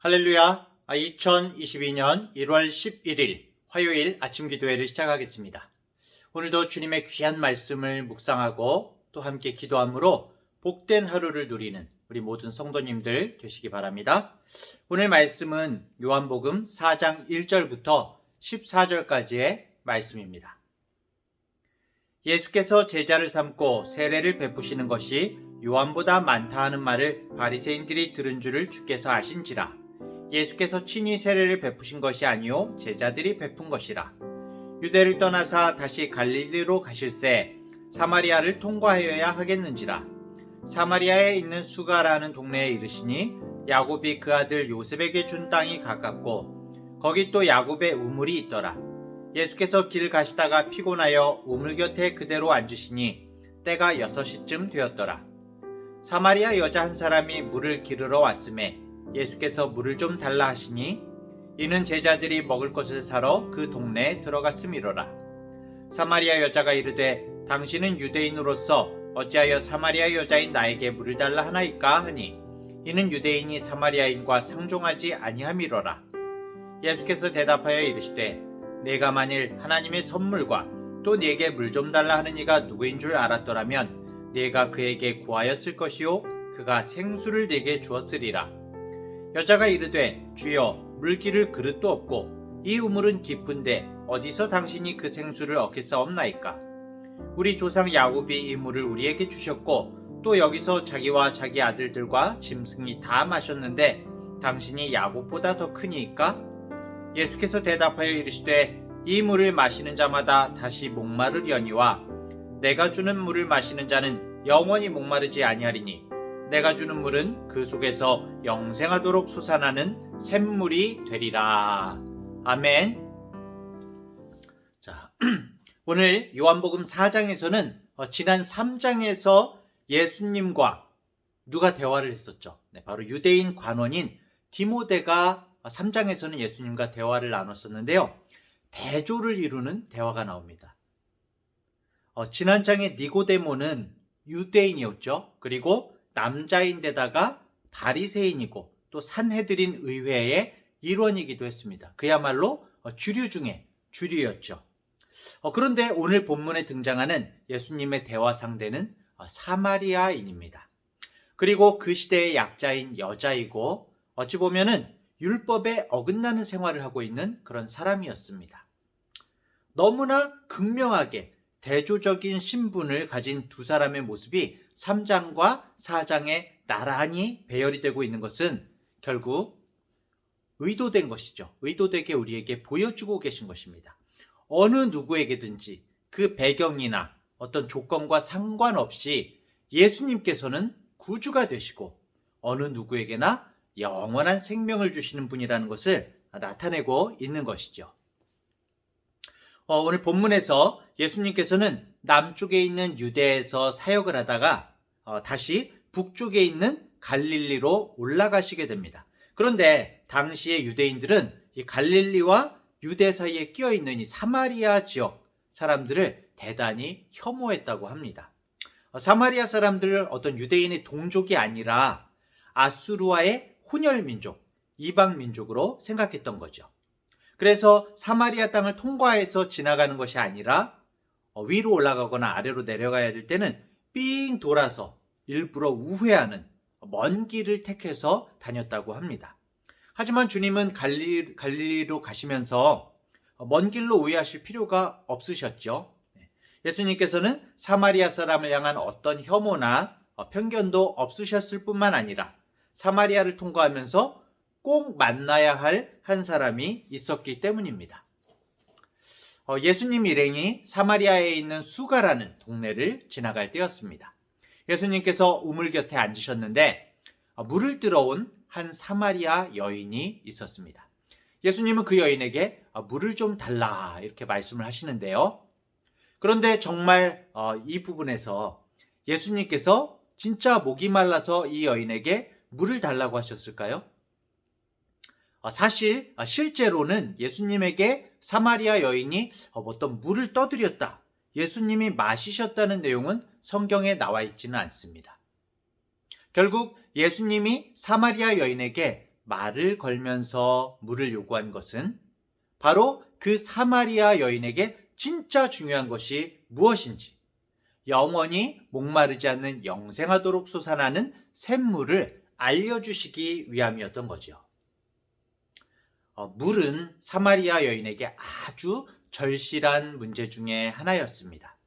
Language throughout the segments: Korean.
할렐루야. 2022년 1월 11일 화요일 아침 기도회를 시작하겠습니다. 오늘도 주님의 귀한 말씀을 묵상하고 또 함께 기도함으로 복된 하루를 누리는 우리 모든 성도님들 되시기 바랍니다. 오늘 말씀은 요한복음 4장 1절부터 14절까지의 말씀입니다. 예수께서 제자를 삼고 세례를 베푸시는 것이 요한보다 많다 하는 말을 바리새인들이 들은 줄을 주께서 아신지라. 예수께서 친히 세례를 베푸신 것이 아니요 제자들이 베푼 것이라. 유대를 떠나사 다시 갈릴리로 가실새 사마리아를 통과하여야 하겠는지라. 사마리아에 있는 수가라는 동네에 이르시니 야곱이 그 아들 요셉에게 준 땅이 가깝고 거기 또 야곱의 우물이 있더라. 예수께서 길 가시다가 피곤하여 우물 곁에 그대로 앉으시니 때가 6시쯤 되었더라. 사마리아 여자 한 사람이 물을 기르러 왔음에 예수께서 물을 좀 달라 하시니 이는 제자들이 먹을 것을 사러 그 동네에 들어갔음이로라. 사마리아 여자가 이르되 당신은 유대인으로서 어찌하여 사마리아 여자인 나에게 물을 달라 하나이까 하니 이는 유대인이 사마리아인과 상종하지 아니함이로라. 예수께서 대답하여 이르시되 내가 만일 하나님의 선물과 또 네게 물 좀 달라 하는 이가 누구인 줄 알았더라면 네가 그에게 구하였을 것이요 그가 생수를 네게 주었으리라. 여자가 이르되 주여 물 기를 그릇도 없고 이 우물은 깊은데 어디서 당신이 그 생수를 얻겠사옵나이까. 우리 조상 야곱이 이 물을 우리에게 주셨고 또 여기서 자기와 자기 아들들과 짐승이 다 마셨는데 당신이 야곱보다 더 크니이까. 예수께서 대답하여 이르시되 이 물을 마시는 자마다 다시 목마르려니와 내가 주는 물을 마시는 자는 영원히 목마르지 아니하리니 내가 주는 물은 그 속에서 영생하도록 솟아나는 샘물이 되리라. 아멘. 자, 오늘 요한복음 4장에서는 지난 3장에서 예수님과 누가 대화를 했었죠? 네, 바로 유대인 관원인 디모데가 3장에서는 예수님과 대화를 나눴었는데요. 대조를 이루는 대화가 나옵니다. 지난 장의 니고데모는 유대인이었죠. 그리고 남자인데다가 바리새인이고 또 산헤드린 의회의 일원이기도 했습니다. 그야말로 주류 중에 주류였죠. 그런데 오늘 본문에 등장하는 예수님의 대화 상대는 사마리아인입니다. 그리고 그 시대의 약자인 여자이고 어찌 보면은 율법에 어긋나는 생활을 하고 있는 그런 사람이었습니다. 너무나 극명하게 대조적인 신분을 가진 두 사람의 모습이 3장과 4장에 나란히 배열이 되고 있는 것은 결국 의도된 것이죠. 의도되게 우리에게 보여주고 계신 것입니다. 어느 누구에게든지 그 배경이나 어떤 조건과 상관없이 예수님께서는 구주가 되시고 어느 누구에게나 영원한 생명을 주시는 분이라는 것을 나타내고 있는 것이죠. 오늘 본문에서 예수님께서는 남쪽에 있는 유대에서 사역을 하다가 다시 북쪽에 있는 갈릴리로 올라가시게 됩니다. 그런데 당시의 유대인들은 이 갈릴리와 유대 사이에 끼어 있는 이 사마리아 지역 사람들을 대단히 혐오했다고 합니다. 사마리아 사람들을 어떤 유대인의 동족이 아니라 아수르와의 혼혈 민족, 이방 민족으로 생각했던 거죠. 그래서 사마리아 땅을 통과해서 지나가는 것이 아니라 위로 올라가거나 아래로 내려가야 될 때는 삥 돌아서 일부러 우회하는 먼 길을 택해서 다녔다고 합니다. 하지만 주님은 갈릴리로 가시면서 먼 길로 우회하실 필요가 없으셨죠. 예수님께서는 사마리아 사람을 향한 어떤 혐오나 편견도 없으셨을 뿐만 아니라 사마리아를 통과하면서 꼭 만나야 할 한 사람이 있었기 때문입니다. 예수님 일행이 사마리아에 있는 수가라는 동네를 지나갈 때였습니다. 예수님께서 우물 곁에 앉으셨는데 물을 들어온 한 사마리아 여인이 있었습니다. 예수님은 그 여인에게 물을 좀 달라 이렇게 말씀을 하시는데요. 그런데 정말 이 부분에서 예수님께서 진짜 목이 말라서 이 여인에게 물을 달라고 하셨을까요? 사실 실제로는 예수님에게 사마리아 여인이 어떤 물을 떠드렸다, 예수님이 마시셨다는 내용은 성경에 나와 있지는 않습니다. 결국 예수님이 사마리아 여인에게 말을 걸면서 물을 요구한 것은 바로 그 사마리아 여인에게 진짜 중요한 것이 무엇인지, 영원히 목마르지 않는 영생하도록 솟아나는 샘물을 알려주시기 위함이었던 거죠. 물은 사마리아 여인에게 아주 절실한 문제 중에 하나였습니다.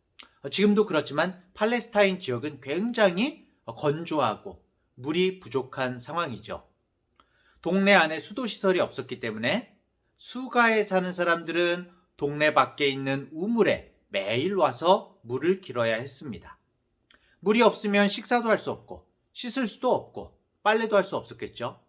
지금도 그렇지만 팔레스타인 지역은 굉장히 건조하고 물이 부족한 상황이죠. 동네 안에 수도시설이 없었기 때문에 수가에 사는 사람들은 동네 밖에 있는 우물에 매일 와서 물을 길어야 했습니다. 물이 없으면 식사도 할 수 없고 씻을 수도 없고 빨래도 할 수 없었겠죠.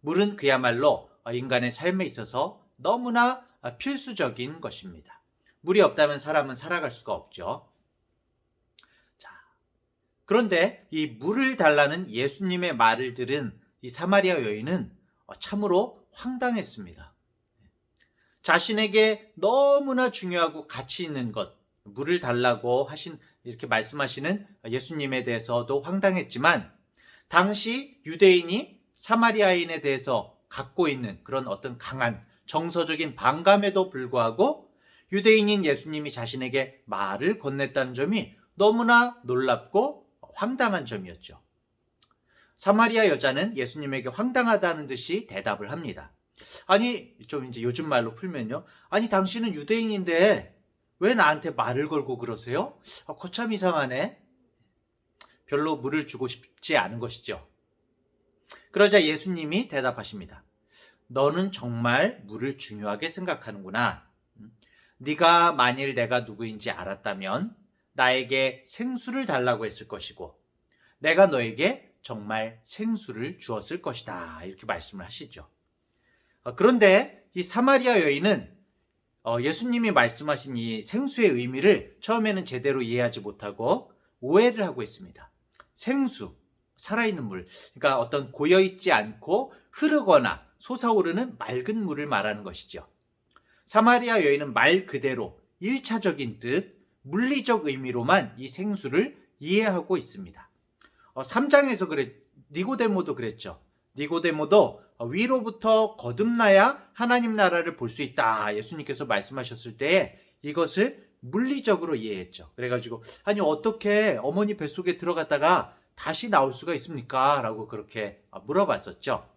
물은 그야말로 인간의 삶에 있어서 너무나 필수적인 것입니다. 물이 없다면 사람은 살아갈 수가 없죠. 자, 그런데 이 물을 달라는 예수님의 말을 들은 이 사마리아 여인은 참으로 황당했습니다. 자신에게 너무나 중요하고 가치 있는 것, 물을 달라고 이렇게 말씀하시는 예수님에 대해서도 황당했지만, 당시 유대인이 사마리아인에 대해서 갖고 있는 그런 어떤 강한 정서적인 반감에도 불구하고 유대인인 예수님이 자신에게 말을 건넸다는 점이 너무나 놀랍고 황당한 점이었죠. 사마리아 여자는 예수님에게 황당하다는 듯이 대답을 합니다. 아니, 좀 이제 요즘 말로 풀면요. 아니, 당신은 유대인인데 왜 나한테 말을 걸고 그러세요? 거참 이상하네. 별로 물을 주고 싶지 않은 것이죠. 그러자 예수님이 대답하십니다. 너는 정말 물을 중요하게 생각하는구나. 네가 만일 내가 누구인지 알았다면 나에게 생수를 달라고 했을 것이고 내가 너에게 정말 생수를 주었을 것이다. 이렇게 말씀을 하시죠. 그런데 이 사마리아 여인은 예수님이 말씀하신 이 생수의 의미를 처음에는 제대로 이해하지 못하고 오해를 하고 있습니다. 생수, 살아있는 물, 그러니까 어떤 고여있지 않고 흐르거나 솟아오르는 맑은 물을 말하는 것이죠. 사마리아 여인은 말 그대로 1차적인 뜻, 물리적 의미로만 이 생수를 이해하고 있습니다. 3장에서 니고데모도 그랬죠. 니고데모도 위로부터 거듭나야 하나님 나라를 볼 수 있다. 예수님께서 말씀하셨을 때 이것을 물리적으로 이해했죠. 그래가지고 아니 어떻게 어머니 뱃속에 들어갔다가 다시 나올 수가 있습니까? 라고 그렇게 물어봤었죠.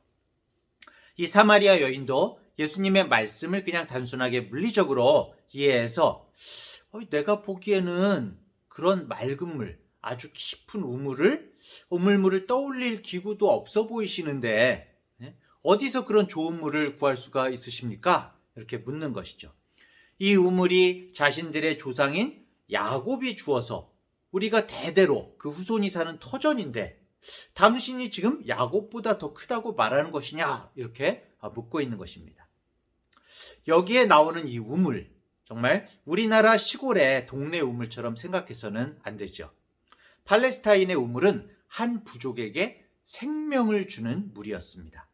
이 사마리아 여인도 예수님의 말씀을 그냥 단순하게 물리적으로 이해해서 내가 보기에는 그런 맑은 물, 아주 깊은 우물물을 떠올릴 기구도 없어 보이시는데 어디서 그런 좋은 물을 구할 수가 있으십니까? 이렇게 묻는 것이죠. 이 우물이 자신들의 조상인 야곱이 주어서 우리가 대대로 그 후손이 사는 터전인데 당신이 지금 야곱보다 더 크다고 말하는 것이냐? 이렇게 묻고 있는 것입니다. 여기에 나오는 이 우물, 정말 우리나라 시골의 동네 우물처럼 생각해서는 안 되죠. 팔레스타인의 우물은 한 부족에게 생명을 주는 물이었습니다.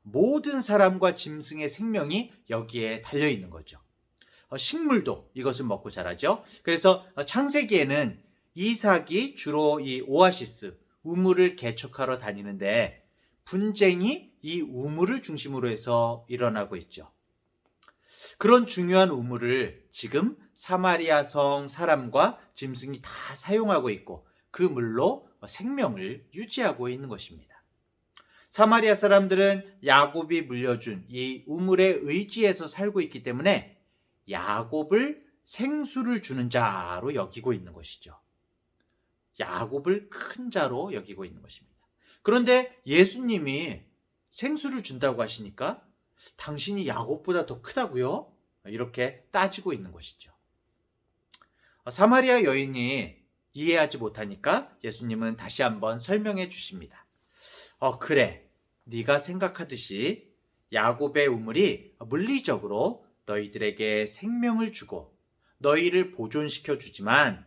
모든 사람과 짐승의 생명이 여기에 달려있는 거죠. 식물도 이것을 먹고 자라죠. 그래서 창세기에는 이삭이 주로 이 오아시스, 우물을 개척하러 다니는데 분쟁이 이 우물을 중심으로 해서 일어나고 있죠. 그런 중요한 우물을 지금 사마리아 성 사람과 짐승이 다 사용하고 있고 그 물로 생명을 유지하고 있는 것입니다. 사마리아 사람들은 야곱이 물려준 이 우물의 의지에서 살고 있기 때문에 야곱을 생수를 주는 자로 여기고 있는 것이죠. 야곱을 큰 자로 여기고 있는 것입니다. 그런데 예수님이 생수를 준다고 하시니까 당신이 야곱보다 더 크다고요? 이렇게 따지고 있는 것이죠. 사마리아 여인이 이해하지 못하니까 예수님은 다시 한번 설명해 주십니다. 그래, 네가 생각하듯이 야곱의 우물이 물리적으로 너희들에게 생명을 주고 너희를 보존시켜 주지만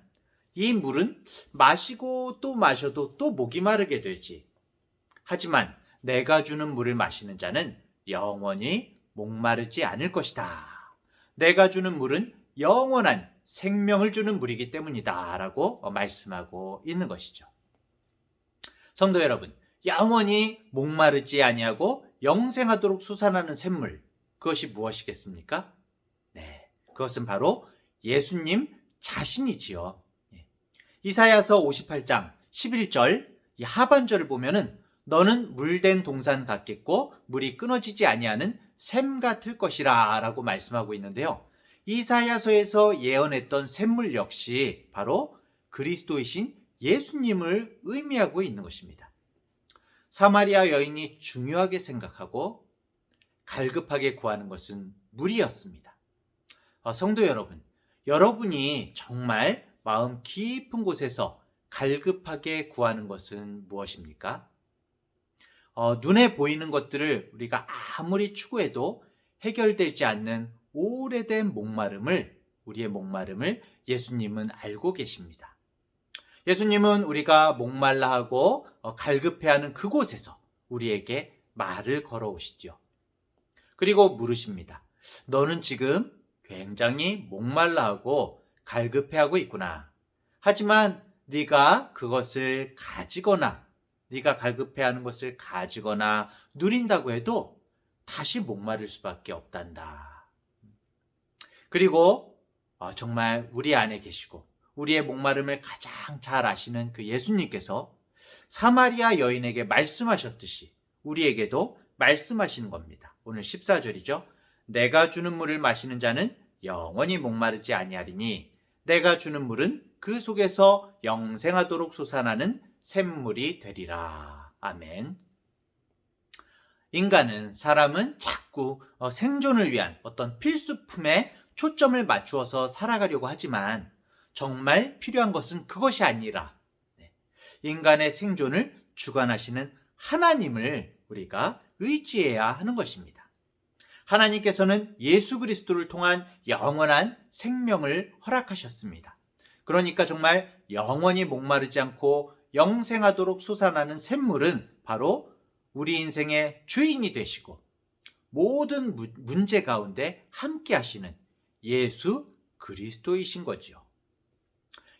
이 물은 마시고 또 마셔도 또 목이 마르게 되지. 하지만 내가 주는 물을 마시는 자는 영원히 목마르지 않을 것이다. 내가 주는 물은 영원한 생명을 주는 물이기 때문이다. 라고 말씀하고 있는 것이죠. 성도 여러분, 영원히 목마르지 아니하고 영생하도록 솟아나는 샘물, 그것이 무엇이겠습니까? 네, 그것은 바로 예수님 자신이지요. 이사야서 58장 11절 이 하반절을 보면은 너는 물된 동산 같겠고 물이 끊어지지 아니하는 샘 같을 것이라 라고 말씀하고 있는데요. 이사야서에서 예언했던 샘물 역시 바로 그리스도이신 예수님을 의미하고 있는 것입니다. 사마리아 여인이 중요하게 생각하고 갈급하게 구하는 것은 물이었습니다. 성도 여러분, 여러분이 정말 마음 깊은 곳에서 갈급하게 구하는 것은 무엇입니까? 눈에 보이는 것들을 우리가 아무리 추구해도 해결되지 않는 오래된 우리의 목마름을 예수님은 알고 계십니다. 예수님은 우리가 목말라 하고 갈급해하는 그곳에서 우리에게 말을 걸어오시죠. 그리고 물으십니다. 너는 지금 굉장히 목말라 하고 갈급해하고 있구나. 하지만 네가 그것을 가지거나 네가 갈급해하는 것을 가지거나 누린다고 해도 다시 목마를 수밖에 없단다. 그리고 정말 우리 안에 계시고 우리의 목마름을 가장 잘 아시는 그 예수님께서 사마리아 여인에게 말씀하셨듯이 우리에게도 말씀하시는 겁니다. 오늘 14절이죠. 내가 주는 물을 마시는 자는 영원히 목마르지 아니하리니 내가 주는 물은 그 속에서 영생하도록 솟아나는 샘물이 되리라. 아멘. 사람은 자꾸 생존을 위한 어떤 필수품에 초점을 맞추어서 살아가려고 하지만 정말 필요한 것은 그것이 아니라 인간의 생존을 주관하시는 하나님을 우리가 의지해야 하는 것입니다. 하나님께서는 예수 그리스도를 통한 영원한 생명을 허락하셨습니다. 그러니까 정말 영원히 목마르지 않고 영생하도록 솟아나는 샘물은 바로 우리 인생의 주인이 되시고 모든 문제 가운데 함께 하시는 예수 그리스도이신 거지요.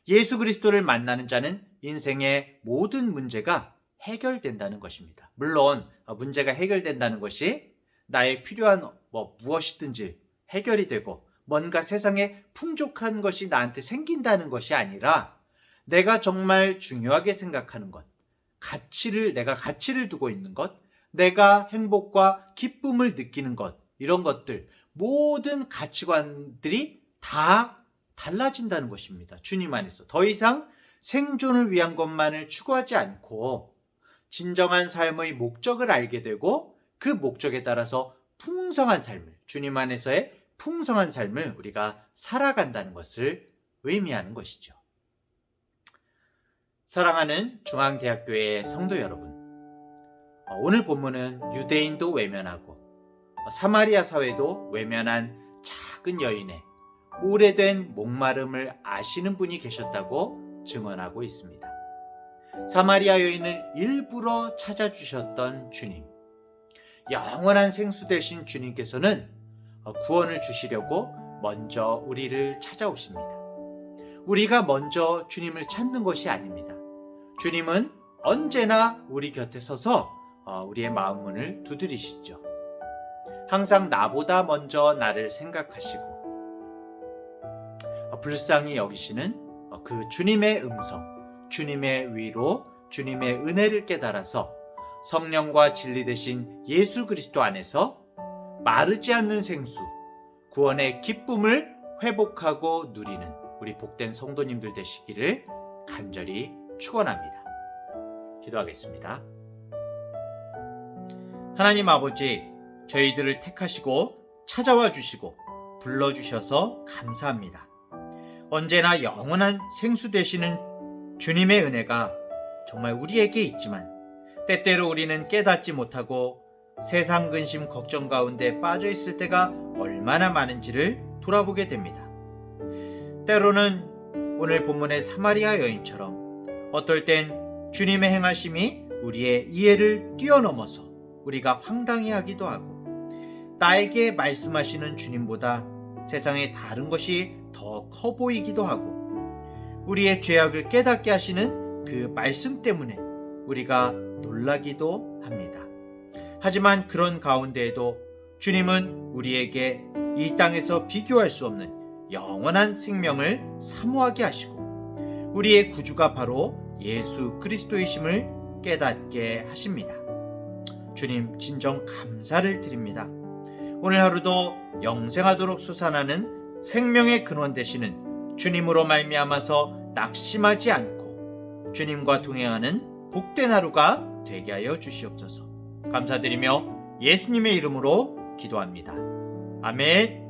예수 그리스도를 만나는 자는 인생의 모든 문제가 해결된다는 것입니다. 물론 문제가 해결된다는 것이 나의 필요한 무엇이든지 해결이 되고 뭔가 세상에 풍족한 것이 나한테 생긴다는 것이 아니라 내가 정말 중요하게 생각하는 것, 내가 가치를 두고 있는 것, 내가 행복과 기쁨을 느끼는 것, 이런 것들, 모든 가치관들이 다 달라진다는 것입니다. 주님 안에서. 더 이상 생존을 위한 것만을 추구하지 않고 진정한 삶의 목적을 알게 되고 그 목적에 따라서 풍성한 삶을, 주님 안에서의 풍성한 삶을 우리가 살아간다는 것을 의미하는 것이죠. 사랑하는 중앙대학교의 성도 여러분, 오늘 본문은 유대인도 외면하고 사마리아 사회도 외면한 작은 여인의 오래된 목마름을 아시는 분이 계셨다고 증언하고 있습니다. 사마리아 여인을 일부러 찾아주셨던 주님, 영원한 생수 되신 주님께서는 구원을 주시려고 먼저 우리를 찾아오십니다. 우리가 먼저 주님을 찾는 것이 아닙니다. 주님은 언제나 우리 곁에 서서 우리의 마음 문을 두드리시죠. 항상 나보다 먼저 나를 생각하시고 불쌍히 여기시는 그 주님의 음성, 주님의 위로, 주님의 은혜를 깨달아서 성령과 진리 되신 예수 그리스도 안에서 마르지 않는 생수, 구원의 기쁨을 회복하고 누리는 우리 복된 성도님들 되시기를 간절히 축원합니다. 기도하겠습니다. 하나님 아버지, 저희들을 택하시고 찾아와 주시고 불러주셔서 감사합니다. 언제나 영원한 생수 되시는 주님의 은혜가 정말 우리에게 있지만 때때로 우리는 깨닫지 못하고 세상 근심 걱정 가운데 빠져 있을 때가 얼마나 많은지를 돌아보게 됩니다. 때로는 오늘 본문의 사마리아 여인처럼 어떨 땐 주님의 행하심이 우리의 이해를 뛰어넘어서 우리가 황당해하기도 하고 나에게 말씀하시는 주님보다 세상의 다른 것이 더 커 보이기도 하고 우리의 죄악을 깨닫게 하시는 그 말씀 때문에 우리가 놀라기도 합니다. 하지만 그런 가운데에도 주님은 우리에게 이 땅에서 비교할 수 없는 영원한 생명을 사모하게 하시고 우리의 구주가 바로 예수 그리스도이심을 깨닫게 하십니다. 주님 진정 감사를 드립니다. 오늘 하루도 영생하도록 솟아나는 생명의 근원 되시는 주님으로 말미암아서 낙심하지 않고 주님과 동행하는 복된 하루가 되게 하여 주시옵소서. 감사드리며 예수님의 이름으로 기도합니다. 아멘.